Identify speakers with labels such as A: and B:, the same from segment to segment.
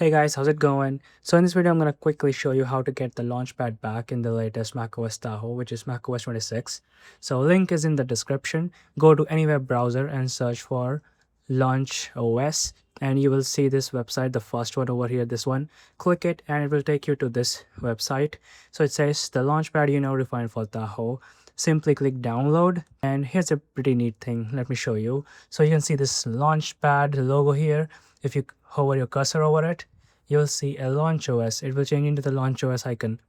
A: Hey guys, how's it going? So in this video, I'm going to quickly show you how to get the Launchpad back in the latest macOS Tahoe, which is macOS 26. So link is in the description. Go to any web browser and search for LaunchOS and you will see this website, the first one over here, this one. Click it and it will take you to this website. So it says the Launchpad refined for Tahoe. Simply click download and here's a pretty neat thing. Let me show you. So you can see this Launchpad logo here. If you hover your cursor over it, you'll see a LaunchOS. It will change into the LaunchOS icon.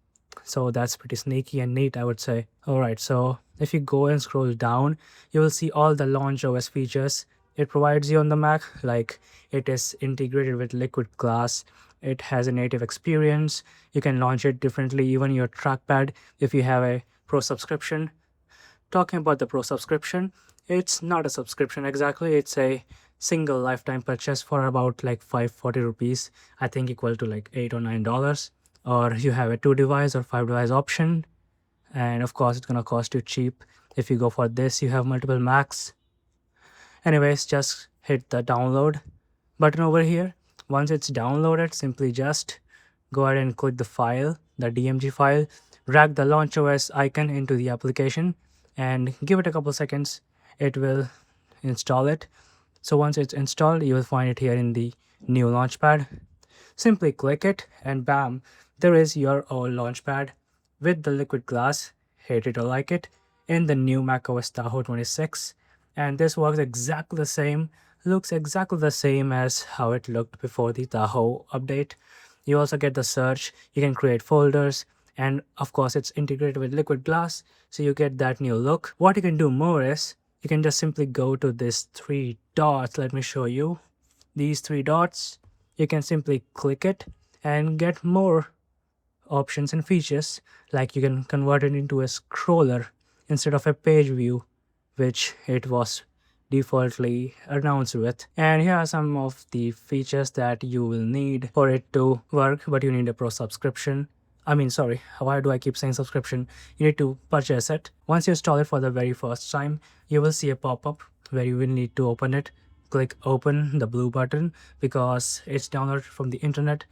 A: So that's pretty sneaky and neat, I would say. Alright, so if you go and scroll down, you will see all the LaunchOS features it provides you on the Mac. Like it is integrated with Liquid Glass. It has a native experience. You can launch it differently, even your trackpad if you have a Pro subscription. Talking about the Pro subscription, it's not a subscription exactly. It's a single lifetime purchase for about like 540 rupees, I think equal to like $8 or $9. Or you have a 2 device or 5 device option, and of course it's gonna cost you cheap. If you go for this, you have multiple Macs. Anyways, just hit the download button over here. Once it's downloaded, simply just go ahead and click the file, the DMG file, drag the LaunchOS icon into the application and give it a couple seconds. It will install it. So once it's installed, you will find it here in the new Launchpad. Simply click it and bam, there is your old Launchpad with the liquid glass, hate it or like it, in the new macOS Tahoe 26. And this works exactly the same, looks exactly the same as how it looked before the Tahoe update. You also get the search, you can create folders, and of course it's integrated with liquid glass, so you get that new look. What you can do more is, you can just simply go to these 3 dots. Let me show you. These 3 dots, you can simply click it and get more options and features. Like you can convert it into a scroller instead of a page view, which it was defaultly announced with. And here are some of the features that you will need for it to work, but you need a Pro subscription. I mean, sorry, why do I keep saying subscription? You need to purchase it. Once you install it for the very first time, you will see a pop-up where you will need to open it. Click open the blue button because it's downloaded from the internet.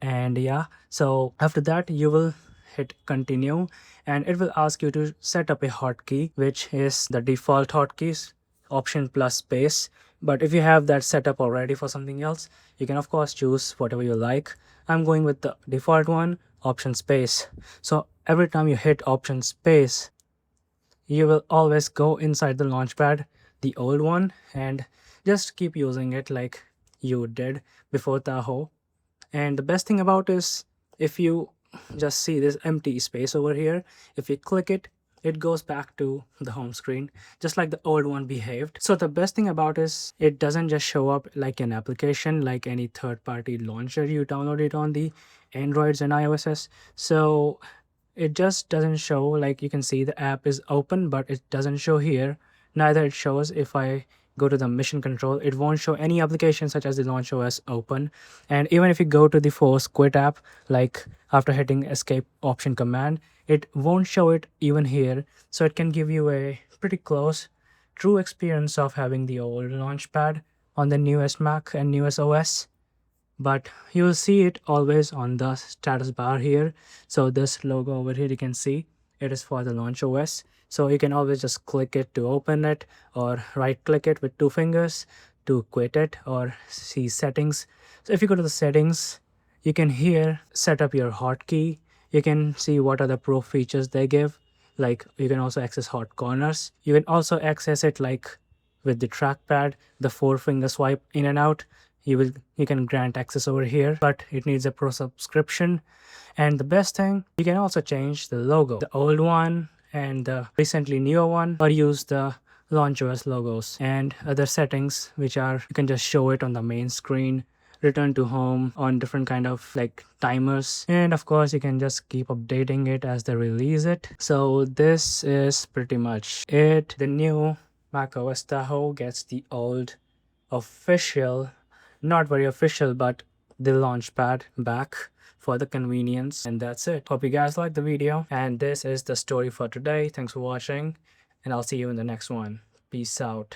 A: And yeah, so after that you will hit continue and it will ask you to set up a hotkey, which is the default hotkeys, option plus space. But if you have that set up already for something else, you can of course choose whatever you like. I'm going with the default one, option space. So every time you hit option space, you will always go inside the Launchpad, the old one, and just keep using it like you did before Tahoe. And the best thing about is, if you just see this empty space over here, if you click it, it goes back to the home screen, just like the old one behaved. So the best thing about is, it doesn't just show up like an application, like any third-party launcher you download it on the Androids and iOSs. So it just doesn't show, like you can see the app is open, but it doesn't show here. Neither it shows if I go to the mission control, it won't show any application such as the LaunchOS open. And even if you go to the force quit app, like after hitting escape option command, it won't show it even here. So it can give you a pretty close true experience of having the old Launchpad on the newest Mac and newest OS. But you will see it always on the status bar here. So this logo over here, you can see it is for the LaunchOS. So you can always just click it to open it, or right click it with 2 fingers to quit it, or see settings. So if you go to the settings, you can here set up your hotkey. You can see what are the pro features they give. Like you can also access hot corners. You can also access it like with the trackpad, the 4-finger swipe in and out. You can grant access over here, but it needs a Pro subscription. And the best thing, you can also change the logo, the old one and the recently newer one, or use the LaunchOS logos and other settings, which are, you can just show it on the main screen, return to home on different kind of like timers, and of course you can just keep updating it as they release it. So this is pretty much it. The new macOS Tahoe gets the old official, not very official, but the Launchpad back for the convenience. And that's it. Hope you guys liked the video, and this is the story for today. Thanks for watching, and I'll see you in the next one. Peace out.